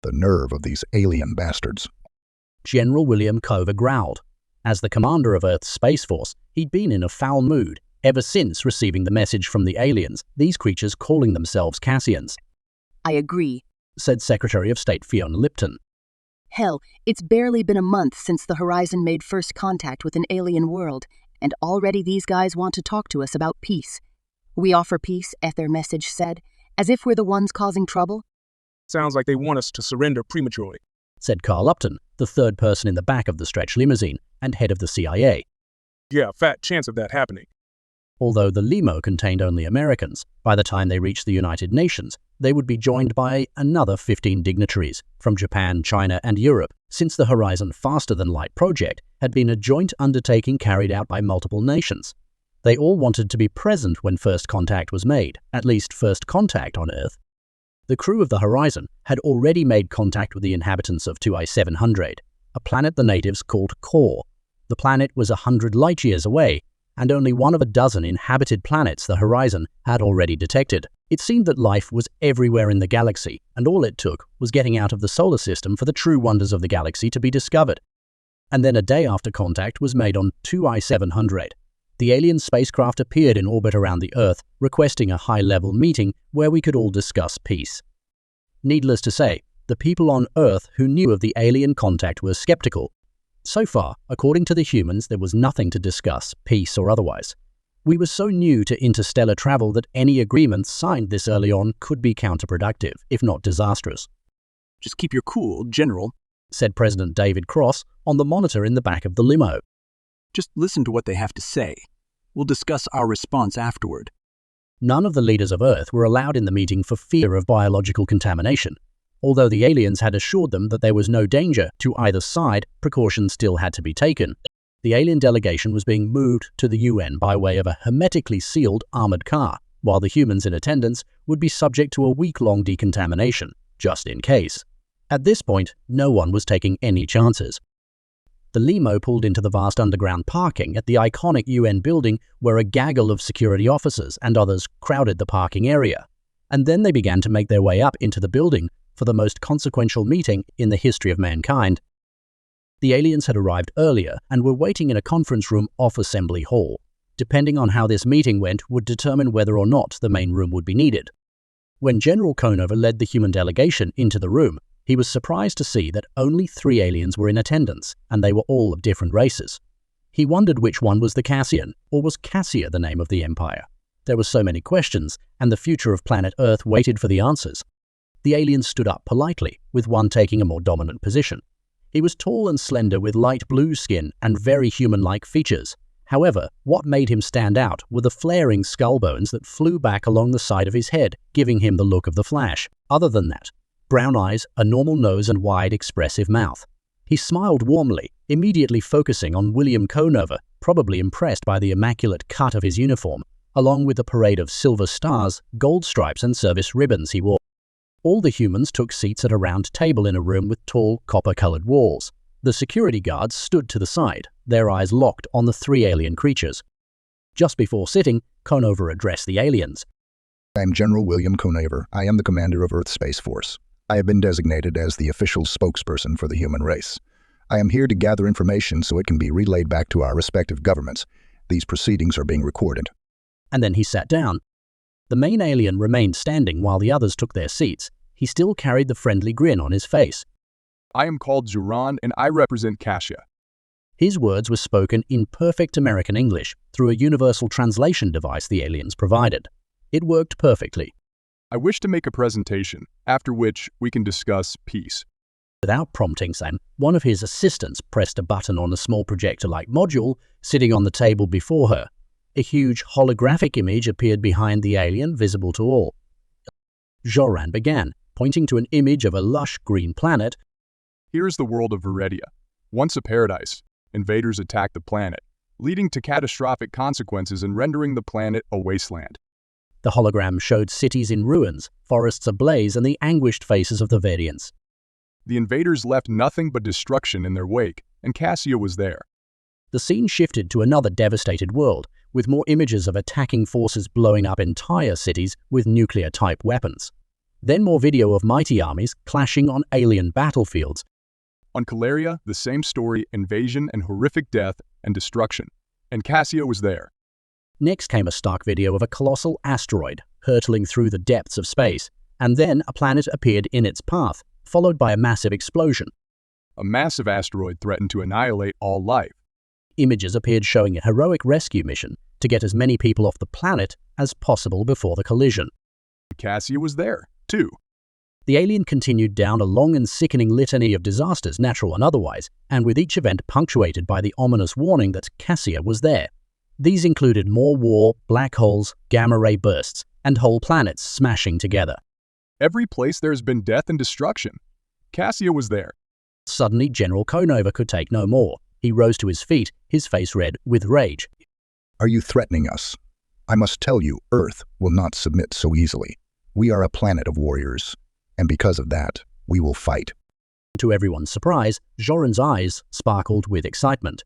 The nerve of these alien bastards. General William Cover growled. As the commander of Earth's Space Force, he'd been in a foul mood ever since receiving the message from the aliens, these creatures calling themselves Cassians. I agree, said Secretary of State Fiona Lipton. Hell, it's barely been a month since the Horizon made first contact with an alien world, and already these guys want to talk to us about peace. We offer peace, their message said, as if we're the ones causing trouble. Sounds like they want us to surrender prematurely, said Carl Upton, the third person in the back of the stretch limousine and head of the CIA. Yeah, fat chance of that happening. Although the limo contained only Americans, by the time they reached the United Nations, they would be joined by another 15 dignitaries from Japan, China, and Europe, since the Horizon Faster-than-Light project had been a joint undertaking carried out by multiple nations. They all wanted to be present when first contact was made, at least first contact on Earth. The crew of the Horizon had already made contact with the inhabitants of 2I-700, a planet the natives called Core. The planet was 100 light-years away, and only one of a dozen inhabited planets the Horizon had already detected. It seemed that life was everywhere in the galaxy, and all it took was getting out of the solar system for the true wonders of the galaxy to be discovered. And then a day after contact was made on 2I-700. The alien spacecraft appeared in orbit around the Earth, requesting a high-level meeting where we could all discuss peace. Needless to say, the people on Earth who knew of the alien contact were skeptical. So far, according to the humans, there was nothing to discuss, peace or otherwise. We were so new to interstellar travel that any agreements signed this early on could be counterproductive, if not disastrous. Just keep your cool, General, said President David Cross on the monitor in the back of the limo. Just listen to what they have to say. We'll discuss our response afterward. None of the leaders of Earth were allowed in the meeting for fear of biological contamination. Although the aliens had assured them that there was no danger to either side, precautions still had to be taken. The alien delegation was being moved to the UN by way of a hermetically sealed armored car, while the humans in attendance would be subject to a week-long decontamination, just in case. At this point, no one was taking any chances. The limo pulled into the vast underground parking at the iconic UN building where a gaggle of security officers and others crowded the parking area. And then they began to make their way up into the building for the most consequential meeting in the history of mankind. The aliens had arrived earlier and were waiting in a conference room off Assembly Hall. Depending on how this meeting went would determine whether or not the main room would be needed. When General Conover led the human delegation into the room, he was surprised to see that only 3 aliens were in attendance, and they were all of different races. He wondered which one was the Cassian, or was Cassia the name of the empire? There were so many questions, and the future of planet Earth waited for the answers. The aliens stood up politely, with one taking a more dominant position. He was tall and slender with light blue skin and very human-like features. However, what made him stand out were the flaring skull bones that flew back along the side of his head, giving him the look of the Flash. Other than that, brown eyes, a normal nose and wide, expressive mouth. He smiled warmly, immediately focusing on William Conover, probably impressed by the immaculate cut of his uniform, along with the parade of silver stars, gold stripes and service ribbons he wore. All the humans took seats at a round table in a room with tall, copper-colored walls. The security guards stood to the side, their eyes locked on the 3 alien creatures. Just before sitting, Conover addressed the aliens. I am General William Conover. I am the commander of Earth's Space Force. I have been designated as the official spokesperson for the human race. I am here to gather information so it can be relayed back to our respective governments. These proceedings are being recorded. And then he sat down. The main alien remained standing while the others took their seats. He still carried the friendly grin on his face. I am called Juran and I represent Cassia. His words were spoken in perfect American English through a universal translation device the aliens provided. It worked perfectly. I wish to make a presentation, after which we can discuss peace. Without prompting Sam, one of his assistants pressed a button on a small projector-like module sitting on the table before her. A huge holographic image appeared behind the alien, visible to all. Joran began, pointing to an image of a lush green planet. Here is the world of Veredia. Once a paradise, invaders attacked the planet, leading to catastrophic consequences and rendering the planet a wasteland. The hologram showed cities in ruins, forests ablaze, and the anguished faces of the Verians. The invaders left nothing but destruction in their wake, and Cassia was there. The scene shifted to another devastated world, with more images of attacking forces blowing up entire cities with nuclear-type weapons. Then more video of mighty armies clashing on alien battlefields. On Calaria, the same story, invasion and horrific death and destruction. And Cassia was there. Next came a stark video of a colossal asteroid hurtling through the depths of space, and then a planet appeared in its path, followed by a massive explosion. A massive asteroid threatened to annihilate all life. Images appeared showing a heroic rescue mission to get as many people off the planet as possible before the collision. Cassia was there, too. The alien continued down a long and sickening litany of disasters, natural and otherwise, and with each event punctuated by the ominous warning that Cassia was there. These included more war, black holes, gamma-ray bursts, and whole planets smashing together. Every place there has been death and destruction. Cassia was there. Suddenly, General Conover could take no more. He rose to his feet, his face red with rage. Are you threatening us? I must tell you, Earth will not submit so easily. We are a planet of warriors, and because of that, we will fight. To everyone's surprise, Joran's eyes sparkled with excitement.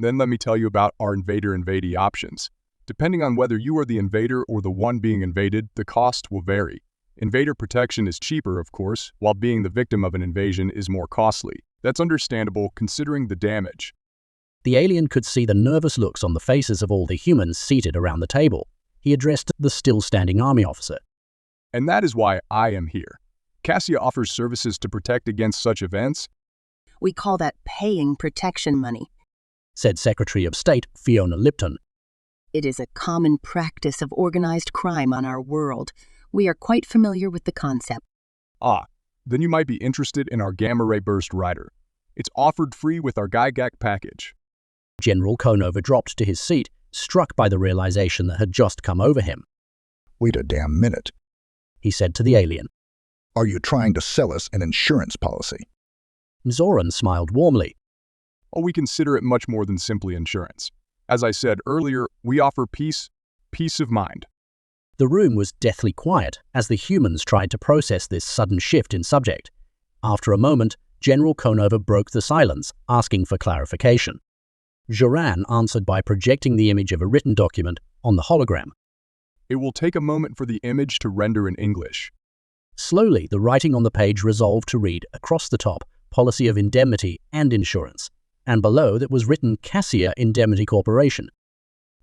Then let me tell you about our invader-invadee options. Depending on whether you are the invader or the one being invaded, the cost will vary. Invader protection is cheaper, of course, while being the victim of an invasion is more costly. That's understandable considering the damage. The alien could see the nervous looks on the faces of all the humans seated around the table. He addressed the still-standing army officer. And that is why I am here. Cassia offers services to protect against such events. We call that paying protection money. Said Secretary of State Fiona Lipton. It is a common practice of organized crime on our world. We are quite familiar with the concept. Ah, then you might be interested in our gamma-ray burst rider. It's offered free with our Gygax package. General Conover dropped to his seat, struck by the realization that had just come over him. Wait a damn minute. He said to the alien. Are you trying to sell us an insurance policy? Zoran smiled warmly. Oh, we consider it much more than simply insurance. As I said earlier, we offer peace of mind. The room was deathly quiet as the humans tried to process this sudden shift in subject. After a moment, General Conover broke the silence, asking for clarification. Joran answered by projecting the image of a written document on the hologram. It will take a moment for the image to render in English. Slowly, the writing on the page resolved to read across the top, Policy of Indemnity and Insurance, and below that was written Cassia Indemnity Corporation.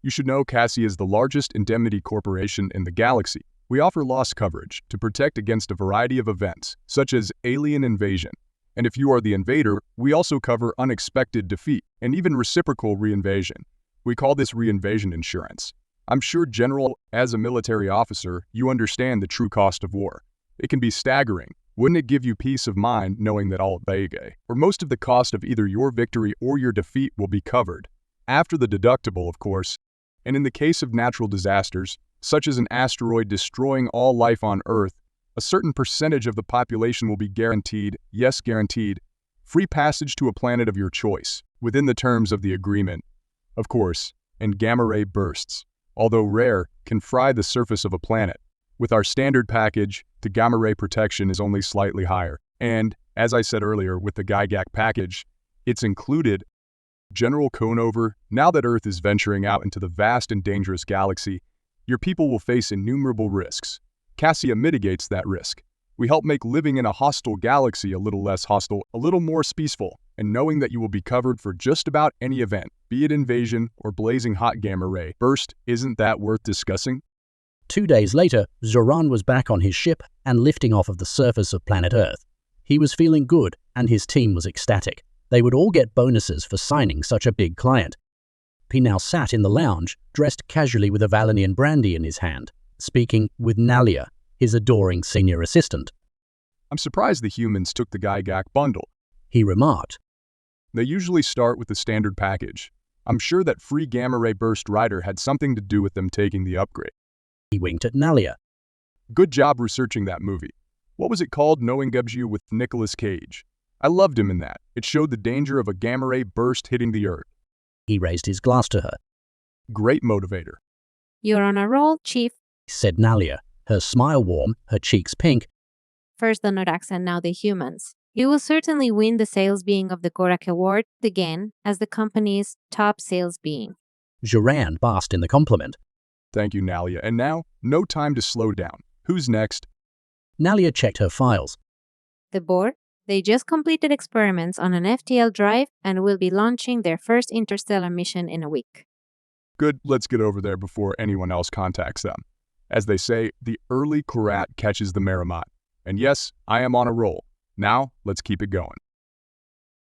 You should know Cassia is the largest indemnity corporation in the galaxy. We offer loss coverage to protect against a variety of events, such as alien invasion. And if you are the invader, we also cover unexpected defeat and even reciprocal reinvasion. We call this reinvasion insurance. I'm sure, General, as a military officer, you understand the true cost of war. It can be staggering. Wouldn't it give you peace of mind knowing that all Vega, or most of the cost of either your victory or your defeat will be covered? After the deductible, of course. And in the case of natural disasters, such as an asteroid destroying all life on Earth, a certain percentage of the population will be guaranteed, yes guaranteed, free passage to a planet of your choice, within the terms of the agreement. Of course, and gamma-ray bursts, although rare, can fry the surface of a planet. With our standard package, the gamma-ray protection is only slightly higher. And, as I said earlier, with the Gygax package, it's included. General Conover, now that Earth is venturing out into the vast and dangerous galaxy, your people will face innumerable risks. Cassia mitigates that risk. We help make living in a hostile galaxy a little less hostile, a little more peaceful, and knowing that you will be covered for just about any event, be it invasion or blazing hot gamma-ray burst, isn't that worth discussing? 2 days later, Zoran was back on his ship and lifting off of the surface of planet Earth. He was feeling good, and his team was ecstatic. They would all get bonuses for signing such a big client. He now sat in the lounge, dressed casually with a Valenian brandy in his hand, speaking with Nalia, his adoring senior assistant. I'm surprised the humans took the Gygax bundle, he remarked. They usually start with the standard package. I'm sure that free gamma-ray burst rider had something to do with them taking the upgrade. He winked at Nalia. Good job researching that movie. What was it called? Knowing You with Nicolas Cage. I loved him in that. It showed the danger of a gamma-ray burst hitting the Earth. He raised his glass to her. Great motivator. You're on a roll, Chief, said Nalia, her smile warm, her cheeks pink. First the Norax and now the humans. You will certainly win the sales being of the Gorak Award again as the company's top sales being. Joran basked in the compliment. Thank you, Nalia. And now, no time to slow down. Who's next? Nalia checked her files. The board? They just completed experiments on an FTL drive and will be launching their first interstellar mission in a week. Good, let's get over there before anyone else contacts them. As they say, the early Karat catches the Merrimat. And yes, I am on a roll. Now, let's keep it going.